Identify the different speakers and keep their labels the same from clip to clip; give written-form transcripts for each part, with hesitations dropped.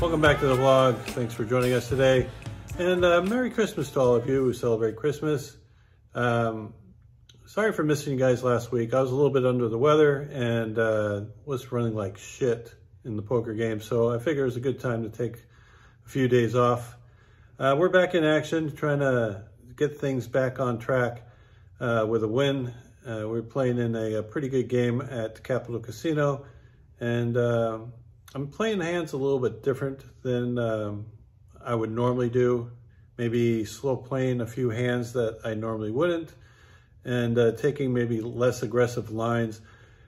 Speaker 1: Welcome back to the vlog. Thanks for joining us today. And Merry Christmas to all of you who celebrate Christmas. Sorry for missing you guys last week. I was a little bit under the weather and was running like shit in the poker game. So I figured it was a good time to take a few days off. We're back in action, trying to get things back on track with a win. We're playing in a pretty good game at Capital Casino. And I'm playing hands a little bit different than I would normally do. Maybe slow playing a few hands that I normally wouldn't, and taking maybe less aggressive lines.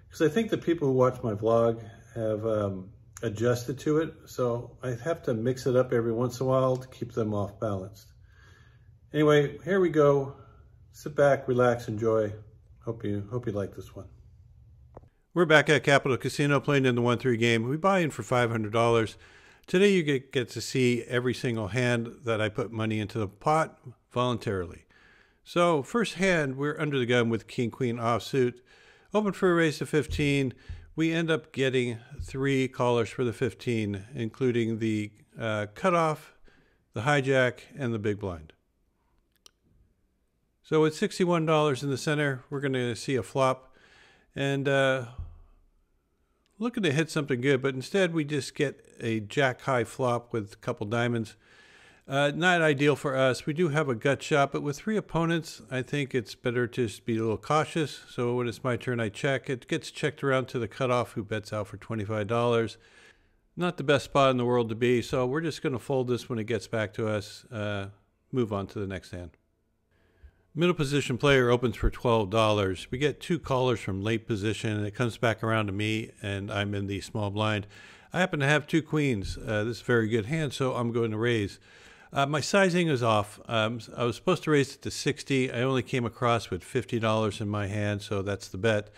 Speaker 1: Because I think the people who watch my vlog have adjusted to it. So I have to mix it up every once in a while to keep them off balanced. Anyway, here we go. Sit back, relax, enjoy. Hope you like this one. We're back at Capital Casino playing in the 1-3 game. We buy in for $500. Today you get to see every single hand that I put money into the pot voluntarily. So first hand, we're under the gun with King Queen offsuit. Open for a raise to 15. We end up getting 3 callers for the 15, including the cutoff, the hijack, and the big blind. So with $61 in the center, we're going to see a flop. And looking to hit something good, but instead we just get a jack high flop with a couple diamonds. Not ideal for us. We do have a gut shot, but with 3 opponents, I think it's better to just be a little cautious. So when it's my turn, I check. It gets checked around to the cutoff, who bets out for $25. Not the best spot in the world to be, so we're just going to fold this when it gets back to us. Move on to the next hand. Middle position player opens for $12. We get 2 callers from late position, and it comes back around to me, and I'm in the small blind. I happen to have 2 queens. This is a very good hand, so I'm going to raise. My sizing is off. I was supposed to raise it to 60. I only came across with $50 in my hand, so that's the bet.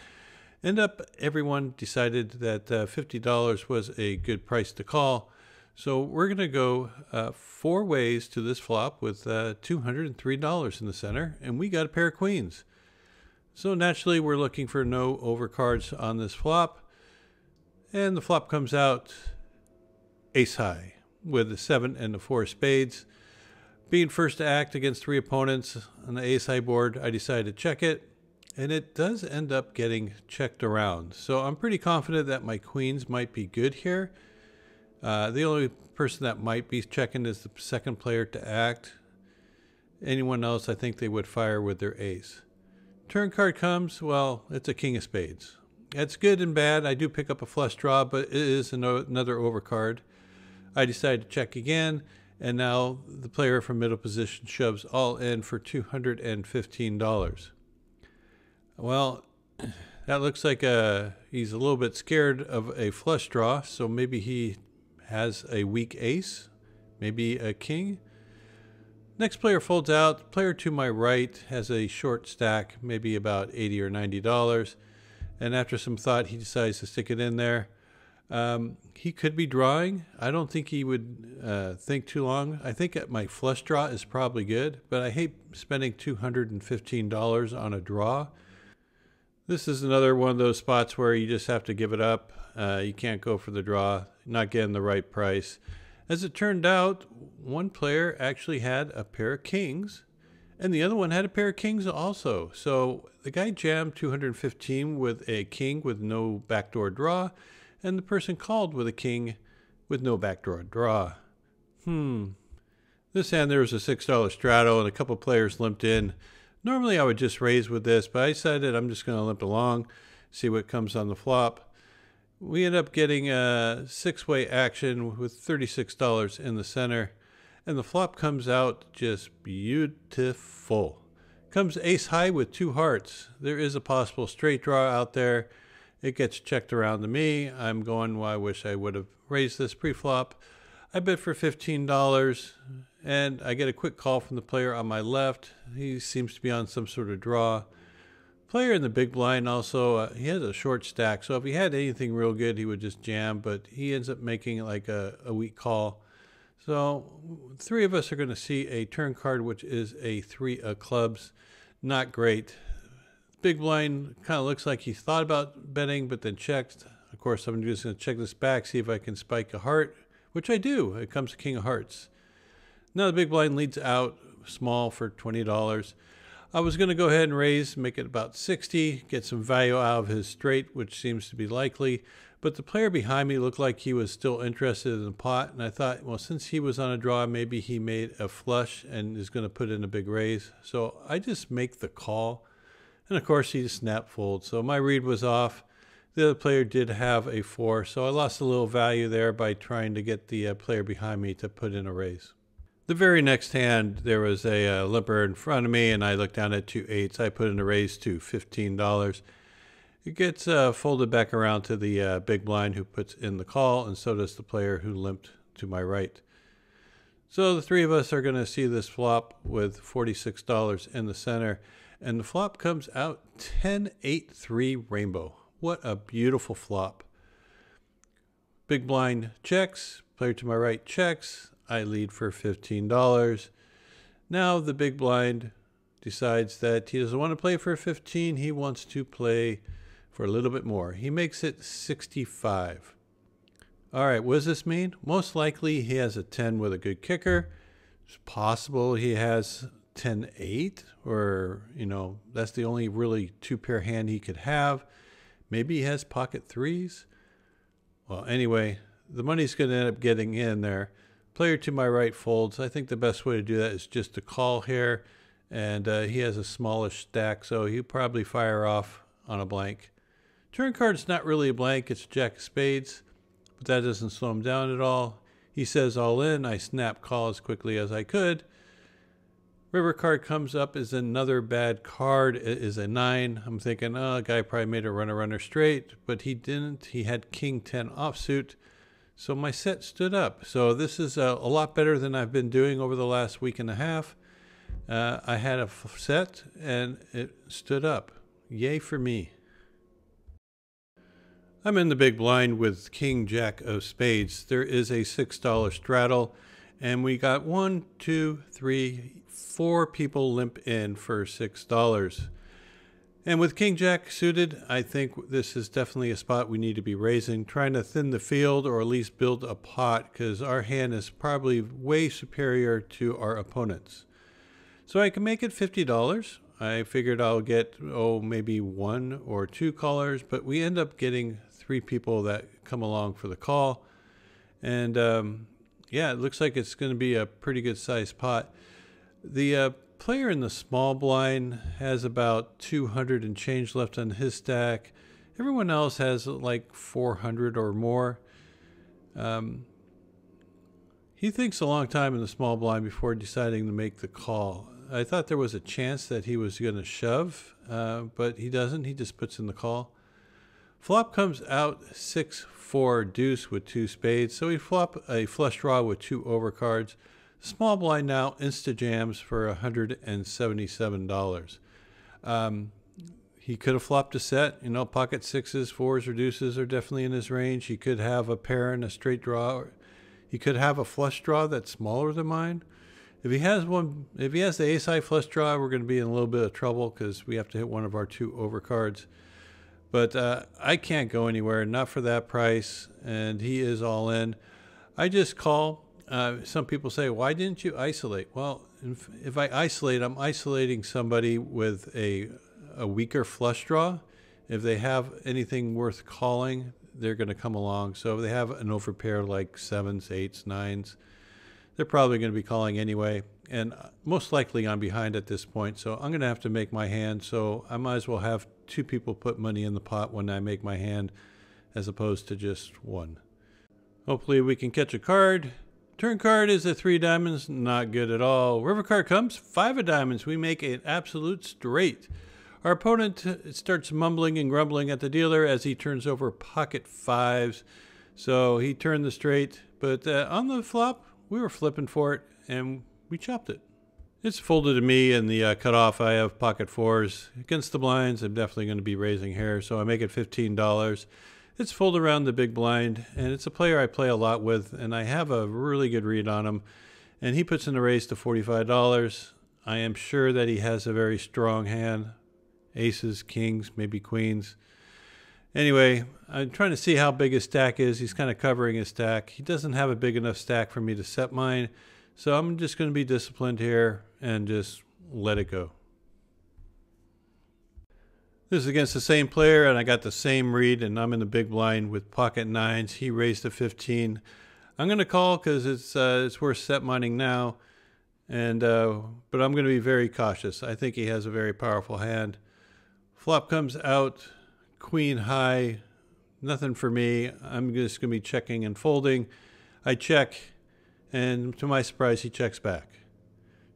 Speaker 1: Everyone decided that $50 was a good price to call. So we're going to go 4 ways to this flop with $203 in the center, and we got a pair of queens. So naturally, we're looking for no overcards on this flop, and the flop comes out ace high with the 7 and the 4 spades. Being first to act against 3 opponents on the ace high board, I decided to check it, and it does end up getting checked around. So I'm pretty confident that my queens might be good here. The only person that might be checking is the second player to act. Anyone else, I think they would fire with their ace. Turn card comes, well, it's a king of spades. It's good and bad. I do pick up a flush draw, but it is another overcard. I decide to check again, and now the player from middle position shoves all in for $215. Well, that looks like he's a little bit scared of a flush draw, so maybe he has a weak ace, maybe a king. Next player folds out. Player to my right has a short stack, maybe about $80 or $90. And after some thought, he decides to stick it in there. He could be drawing. I don't think he would think too long. I think my flush draw is probably good, but I hate spending $215 on a draw. This is another one of those spots where you just have to give it up. You can't go for the draw, not getting the right price. As it turned out, one player actually had a pair of kings, and the other one had a pair of kings also. So the guy jammed $215 with a king with no backdoor draw, and the person called with a king with no backdoor draw. This hand there was a $6 straddle, and a couple players limped in. Normally I would just raise with this, but I decided I'm just going to limp along, see what comes on the flop. We end up getting a 6-way action with $36 in the center, and the flop comes out just beautiful. Comes ace high with 2 hearts. There is a possible straight draw out there. It gets checked around to me. I'm going, well, I wish I would have raised this pre-flop. I bid for $15, and I get a quick call from the player on my left. He seems to be on some sort of draw. Player in the big blind also, he has a short stack, so if he had anything real good, he would just jam, but he ends up making like a weak call. So 3 of us are going to see a turn card, which is a 3 of clubs. Not great. Big blind kind of looks like he thought about betting, but then checked. Of course, I'm just going to check this back, see if I can spike a heart which I do. It comes to king of hearts. Now the big blind leads out small for $20. I was going to go ahead and raise, make it about 60, get some value out of his straight, which seems to be likely. But the player behind me looked like he was still interested in the pot. And I thought, well, since he was on a draw, maybe he made a flush and is going to put in a big raise. So I just make the call. And of course, he just snap fold. So my read was off. The other player did have a 4. So I lost a little value there by trying to get the player behind me to put in a raise. The very next hand, there was a limper in front of me, and I looked down at 2 8s. I put in a raise to $15. It gets folded back around to the big blind who puts in the call, and so does the player who limped to my right. So the three of us are going to see this flop with $46 in the center, and the flop comes out 10-8-3 rainbow. What a beautiful flop. Big blind checks, player to my right checks. I lead for $15. Now the big blind decides that he doesn't want to play for 15. He wants to play for a little bit more. He makes it 65. All right, what does this mean? Most likely he has a 10 with a good kicker. It's possible he has 10-8, or, that's the only really two-pair hand he could have. Maybe he has pocket threes. Well, anyway, the money's going to end up getting in there. Player to my right folds. I think the best way to do that is just to call here. And he has a smallish stack, so he'll probably fire off on a blank. Turn card's not really a blank, it's jack of spades. But that doesn't slow him down at all. He says all in. I snap call as quickly as I could. River card comes up as another bad card. It is a 9. I'm thinking, the guy probably made a runner straight, but he didn't. He had king 10 offsuit. So my set stood up. So this is a lot better than I've been doing over the last week and a half. I had a set and it stood up. Yay for me. I'm in the big blind with king jack of spades. There is a $6 straddle, and we got 1, 2, 3, 4 people limp in for $6. And with king jack suited, I think this is definitely a spot we need to be raising, trying to thin the field or at least build a pot, because our hand is probably way superior to our opponents. So I can make it $50. I figured I'll get, maybe 1 or 2 callers, but we end up getting 3 people that come along for the call. And yeah, it looks like it's going to be a pretty good sized pot. The player in the small blind has about 200 and change left on his stack. Everyone else has like 400 or more. He thinks a long time in the small blind before deciding to make the call. I thought there was a chance that he was going to shove, but he doesn't. He just puts in the call. Flop comes out 6-4 deuce with 2 spades. So we flop a flush draw with 2 overcards. Small blind now insta jams for $177. He could have flopped a set. Pocket 6s, 4s, or deuces are definitely in his range. He could have a pair and a straight draw. He could have a flush draw that's smaller than mine. If he has the ace-high flush draw, we're going to be in a little bit of trouble because we have to hit one of our 2 overcards. But I can't go anywhere, not for that price, and he is all in. I just call. Some people say, why didn't you isolate? Well, if I isolate, I'm isolating somebody with a weaker flush draw. If they have anything worth calling, they're going to come along. So if they have an overpair like 7s, 8s, 9s, they're probably going to be calling anyway. And most likely I'm behind at this point, so I'm going to have to make my hand. So I might as well have 2 people put money in the pot when I make my hand as opposed to just 1. Hopefully we can catch a card. Turn card is a 3 diamonds, not good at all. River card comes, 5 of diamonds. We make an absolute straight. Our opponent starts mumbling and grumbling at the dealer as he turns over pocket 5s. So he turned the straight, but on the flop, we were flipping for it and we chopped it. It's folded to me in the cutoff. I have pocket 4s. Against the blinds, I'm definitely going to be raising here, so I make it $15. It's folded around the big blind, and it's a player I play a lot with, and I have a really good read on him. And he puts in a raise to $45. I am sure that he has a very strong hand. Aces, kings, maybe queens. Anyway, I'm trying to see how big his stack is. He's kind of covering his stack. He doesn't have a big enough stack for me to set mine. So I'm just going to be disciplined here and just let it go. This is against the same player, and I got the same read, and I'm in the big blind with pocket nines. He raised to 15. I'm going to call because it's worth set mining now, and but I'm going to be very cautious. I think he has a very powerful hand. Flop comes out, queen high, nothing for me. I'm just going to be checking and folding. I check, and to my surprise, he checks back.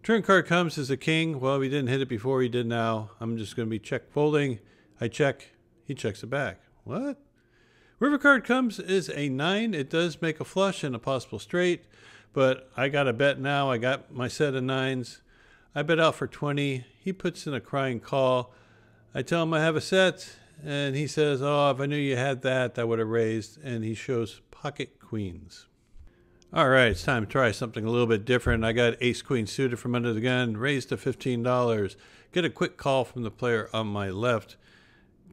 Speaker 1: Turn card comes as a king. Well, we didn't hit it before, he did now. I'm just going to be check folding. I check, he checks it back. What? River card comes as a 9. It does make a flush and a possible straight, but I got a bet now. I got my set of 9s. I bet out for 20. He puts in a crying call. I tell him I have a set, and he says, oh, if I knew you had that, I would have raised, and he shows pocket queens. All right, it's time to try something a little bit different. I got ace queen suited from under the gun, raised to $15. Get a quick call from the player on my left.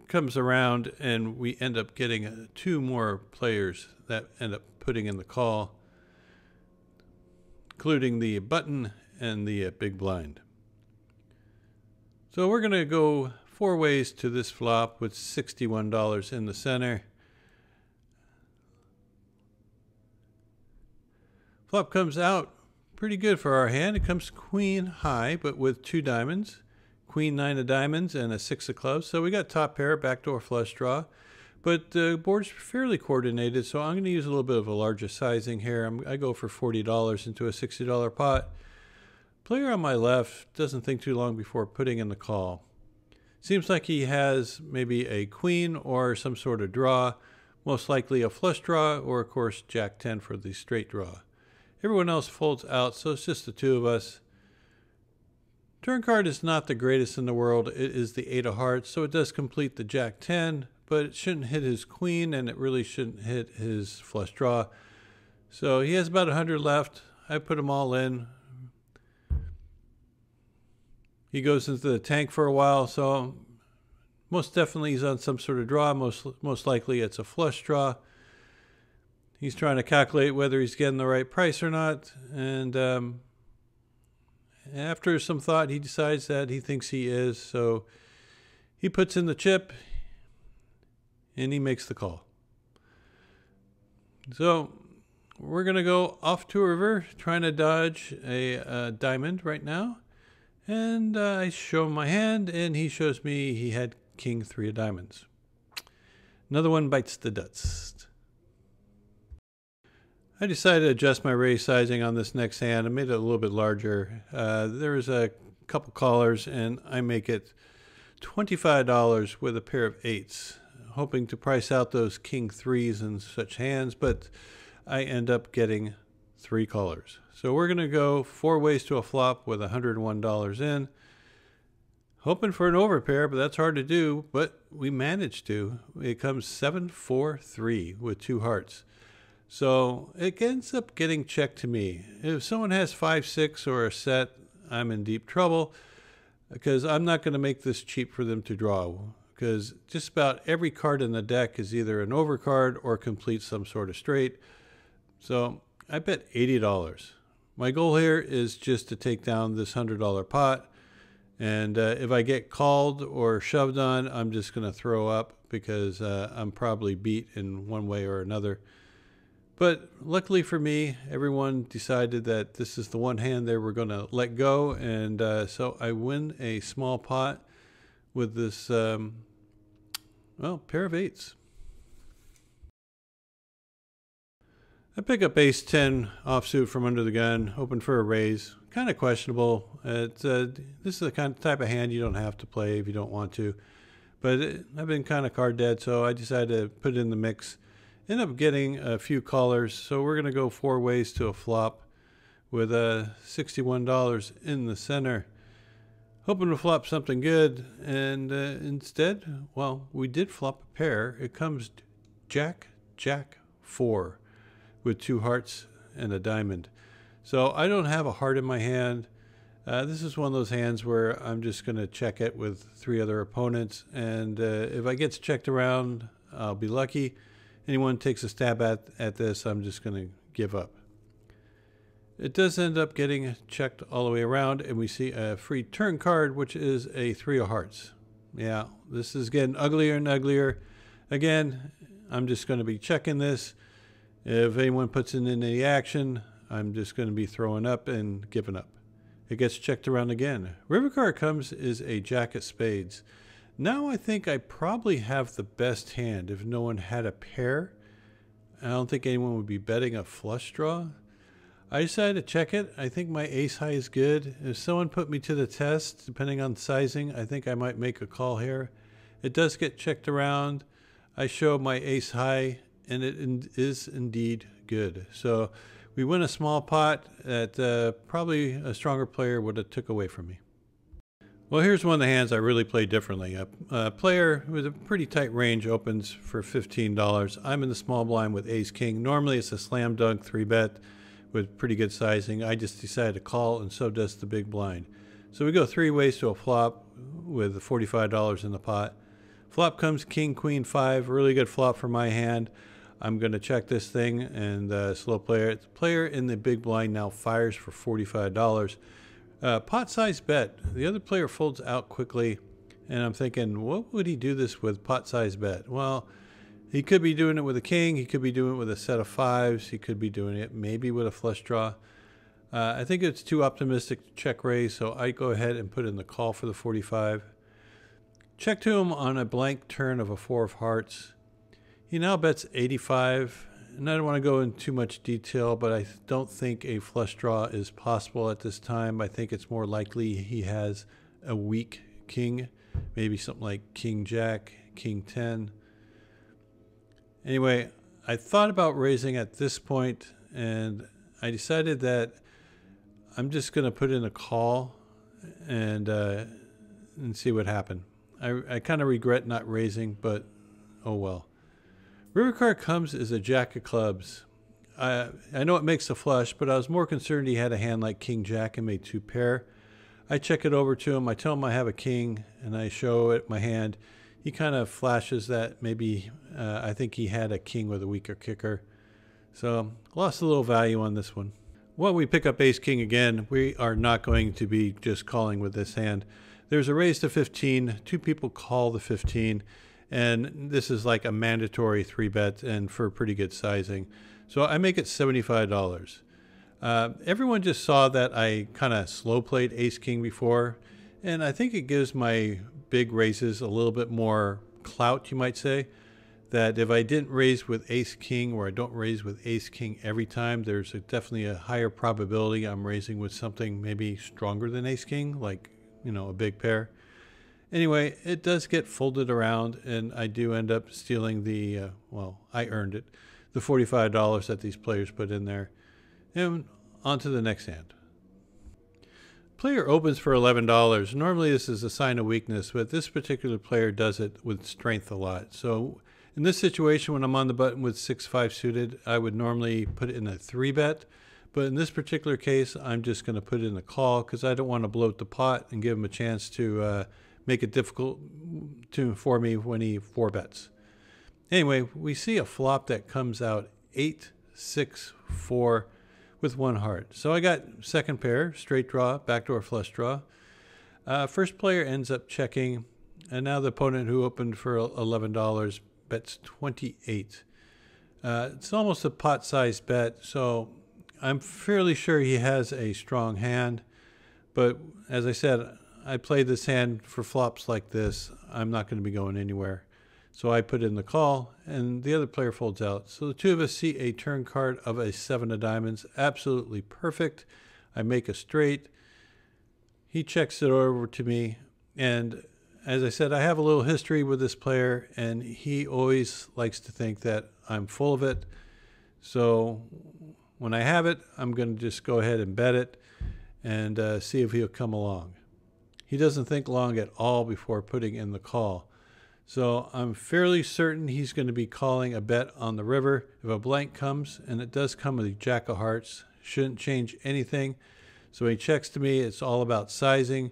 Speaker 1: Comes around, and we end up getting 2 more players that end up putting in the call, including the button and the big blind. So we're going to go 4 ways to this flop with $61 in the center. Flop comes out pretty good for our hand. It comes queen high, but with 2 diamonds. Queen 9 of diamonds and a 6 of clubs. So we got top pair, backdoor flush draw. But the board's fairly coordinated, so I'm going to use a little bit of a larger sizing here. I go for $40 into a $60 pot. Player on my left doesn't think too long before putting in the call. Seems like he has maybe a queen or some sort of draw, most likely a flush draw, or of course Jack 10 for the straight draw. Everyone else folds out, so it's just the 2 of us. Turn card is not the greatest in the world. It is the 8 of hearts, so it does complete the Jack 10, but it shouldn't hit his queen, and it really shouldn't hit his flush draw. So he has about 100 left. I put them all in. He goes into the tank for a while, so most definitely he's on some sort of draw. Most likely it's a flush draw. He's trying to calculate whether he's getting the right price or not, and after some thought, he decides that he thinks he is, so he puts in the chip, and he makes the call. So we're going to go off to a river, trying to dodge a diamond right now. And I show him my hand, and he shows me he had king 3 of diamonds. Another one bites the dust. I decided to adjust my raise sizing on this next hand. I made it a little bit larger. There was a couple callers, and I make it $25 with a pair of 8s, hoping to price out those king 3s and such hands, but I end up getting 3 callers. So we're going to go 4 ways to a flop with $101 in, hoping for an overpair, but that's hard to do, but we managed to. It comes 7-4-3 with 2 hearts. So it ends up getting checked to me. If someone has 5-6 or a set, I'm in deep trouble because I'm not going to make this cheap for them to draw, because just about every card in the deck is either an overcard or completes some sort of straight. So I bet $80. My goal here is just to take down this $100 pot, and if I get called or shoved on, I'm just going to throw up because I'm probably beat in one way or another. But luckily for me, everyone decided that this is the one hand they were going to let go, and so I win a small pot with this, well, pair of 8s. I pick up ace 10 offsuit from under the gun, hoping for a raise. Kind of questionable. This is the kind of type of hand you don't have to play if you don't want to. But I've been kind of card dead, so I decided to put it in the mix. End up getting a few callers, so we're going to go 4 ways to a flop with $61 in the center. Hoping to flop something good, and instead, well, we did flop a pair. It comes Jack, Jack 4 with 2 hearts and a diamond. So I don't have a heart in my hand. This is one of those hands where I'm just going to check it with 3 other opponents, and if I get checked around, I'll be lucky. Anyone takes a stab at this, I'm just going to give up. It does end up getting checked all the way around, and we see a free turn card, which is a 3 of hearts. Yeah, this is getting uglier and uglier. Again, I'm just going to be checking this. If anyone puts in any action, I'm just going to be throwing up and giving up. It gets checked around again. River card comes is a jack of spades. Now I think I probably have the best hand if no one had a pair. I don't think anyone would be betting a flush draw. I decided to check it. I think my ace high is good. If someone put me to the test, depending on sizing, I think I might make a call here. It does get checked around. I show my ace high, and it is indeed good. So we win a small pot that probably a stronger player would have took away from me. Well, here's one of the hands I really play differently. A player with a pretty tight range opens for $15. I'm in the small blind with ace king. Normally it's a slam dunk 3-bet with pretty good sizing. I just decided to call, and so does the big blind. So we go 3 ways to a flop with $45 in the pot. Flop comes king, queen, 5. Really good flop for my hand. I'm going to check this thing, and slow player. The player in the big blind now fires for $45. Pot size bet. The other player folds out quickly, and I'm thinking, what would he do this with pot size bet? Well, he could be doing it with a king. He could be doing it with a set of 5s. He could be doing it maybe with a flush draw. I think it's too optimistic to check raise, so I go ahead and put in the call for the 45. Check to him on a blank turn of a 4 of hearts. He now bets 85, and I don't want to go into too much detail, but I don't think a flush draw is possible at this time. I think it's more likely he has a weak king, maybe something like king jack, king 10. Anyway, I thought about raising at this point, and I decided that I'm just going to put in a call and see what happened. I kind of regret not raising, but oh well. River card comes is a jack of clubs. I know it makes a flush, but I was more concerned he had a hand like king jack and made 2 pair. I check it over to him. I tell him I have a king, and I show it my hand. He kind of flashes that maybe I think he had a king with a weaker kicker. So lost a little value on this one. Well, we pick up ace king again. We are not going to be just calling with this hand. There's a raise to 15. 2 people call the 15. And this is like a mandatory 3-bet and for pretty good sizing. So I make it $75. Everyone just saw that I kind of slow played ace king before. And I think it gives my big raises a little bit more clout, you might say. That if I didn't raise with ace king, or I don't raise with ace king every time, there's definitely a higher probability I'm raising with something maybe stronger than ace king, like, you know, a big pair. Anyway, it does get folded around, and I do end up stealing the, well, I earned it, the $45 that these players put in there. And on to the next hand. Player opens for $11. Normally this is a sign of weakness, but this particular player does it with strength a lot. So in this situation, when I'm on the button with 6-5 suited, I would normally put it in a 3-bet. But in this particular case, I'm just going to put it in a call because I don't want to bloat the pot and give him a chance to make it difficult for me when he 4-bets. Anyway, we see a flop that comes out 8, 6, 4 with 1 heart. So I got second pair, straight draw, backdoor flush draw. First player ends up checking, and now the opponent who opened for $11 bets 28. It's almost a pot-sized bet, so I'm fairly sure he has a strong hand. But as I said, I play this hand for flops like this. I'm not going to be going anywhere. So I put in the call, and the other player folds out. So the 2 of us see a turn card of a 7 of diamonds. Absolutely perfect. I make a straight. He checks it over to me. And as I said, I have a little history with this player, and he always likes to think that I'm full of it. So when I have it, I'm going to just go ahead and bet it and see if he'll come along. He doesn't think long at all before putting in the call. So I'm fairly certain he's going to be calling a bet on the river. If a blank comes, and it does come with a jack of hearts, shouldn't change anything. So he checks to me. It's all about sizing.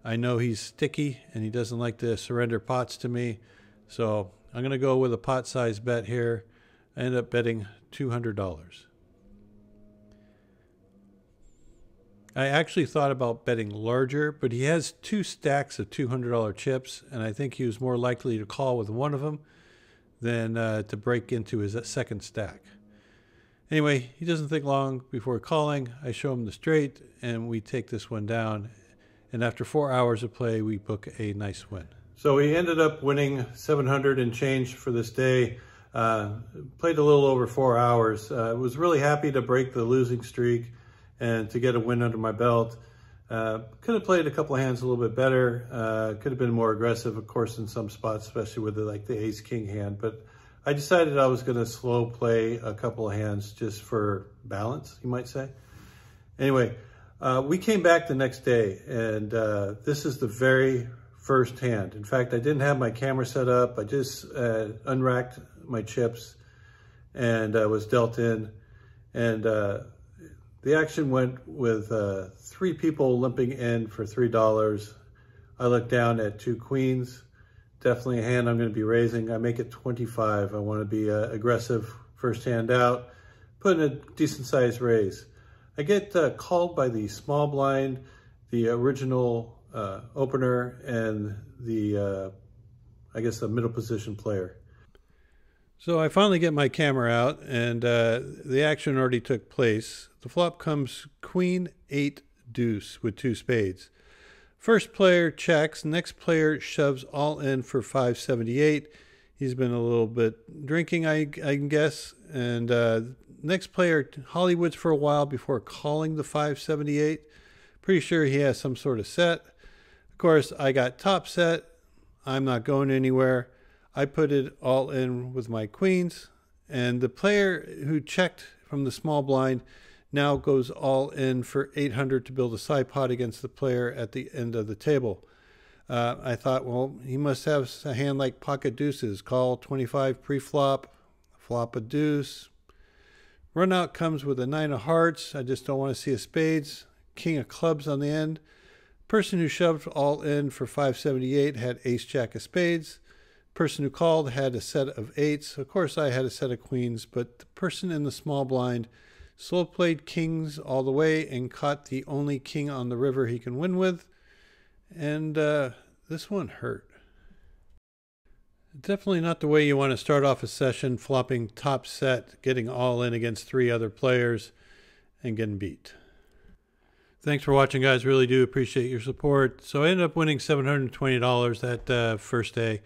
Speaker 1: I know he's sticky, and he doesn't like to surrender pots to me. So I'm going to go with a pot size bet here. I end up betting $200. I actually thought about betting larger, but he has 2 stacks of $200 chips, and I think he was more likely to call with one of them than to break into his second stack. Anyway, he doesn't think long before calling. I show him the straight, and we take this one down. And after 4 hours of play, we book a nice win. So we ended up winning 700 and change for this day. Played a little over 4 hours. Was really happy to break the losing streak and to get a win under my belt. Could have played a couple of hands a little bit better. Could have been more aggressive, of course, in some spots, especially with the ace-king hand. But I decided I was going to slow play a couple of hands just for balance, you might say. Anyway, we came back the next day, and this is the very first hand. In fact, I didn't have my camera set up. I just unracked my chips and was dealt in. And the action went with 3 people limping in for $3. I looked down at 2 queens. Definitely a hand I'm going to be raising. I make it 25. I want to be aggressive first hand out, put in a decent sized raise. I get called by the small blind, the original opener, and the, I guess, the middle position player. So I finally get my camera out, and the action already took place. The flop comes queen, 8, deuce with 2 spades. First player checks, next player shoves all in for 578. He's been a little bit drinking, I guess. And next player Hollywoods for a while before calling the 578. Pretty sure he has some sort of set. Of course, I got top set. I'm not going anywhere. I put it all in with my queens. And the player who checked from the small blind now goes all in for 800 to build a side pot against the player at the end of the table. I thought, well, he must have a hand like pocket deuces. Call 25 pre-flop, flop a deuce. Run out comes with a 9 of hearts. I just don't want to see a spades. King of clubs on the end. Person who shoved all in for 578 had ace jack of spades. Person who called had a set of 8s. Of course, I had a set of queens, but the person in the small blind slow played kings all the way and caught the only king on the river he can win with. And this one hurt. Definitely not the way you want to start off a session, flopping top set, getting all in against 3 other players, and getting beat. Thanks for watching, guys. Really do appreciate your support. So I ended up winning $720 that first day.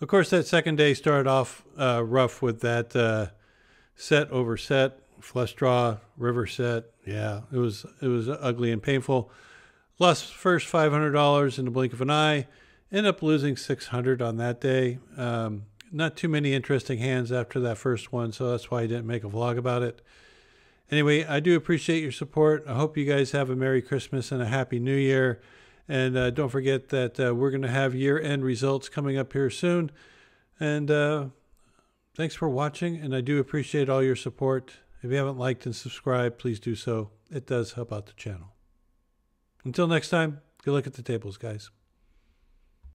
Speaker 1: Of course, that second day started off rough with that set over set. Flush draw, river set. Yeah, it was ugly and painful. Lost first $500 in the blink of an eye. Ended up losing $600 on that day. Not too many interesting hands after that first one, so that's why I didn't make a vlog about it. Anyway, I do appreciate your support. I hope you guys have a Merry Christmas and a Happy New Year. And don't forget that we're going to have year-end results coming up here soon. And thanks for watching, and I do appreciate all your support. If you haven't liked and subscribed, please do so. It does help out the channel. Until next time, good luck at the tables, guys.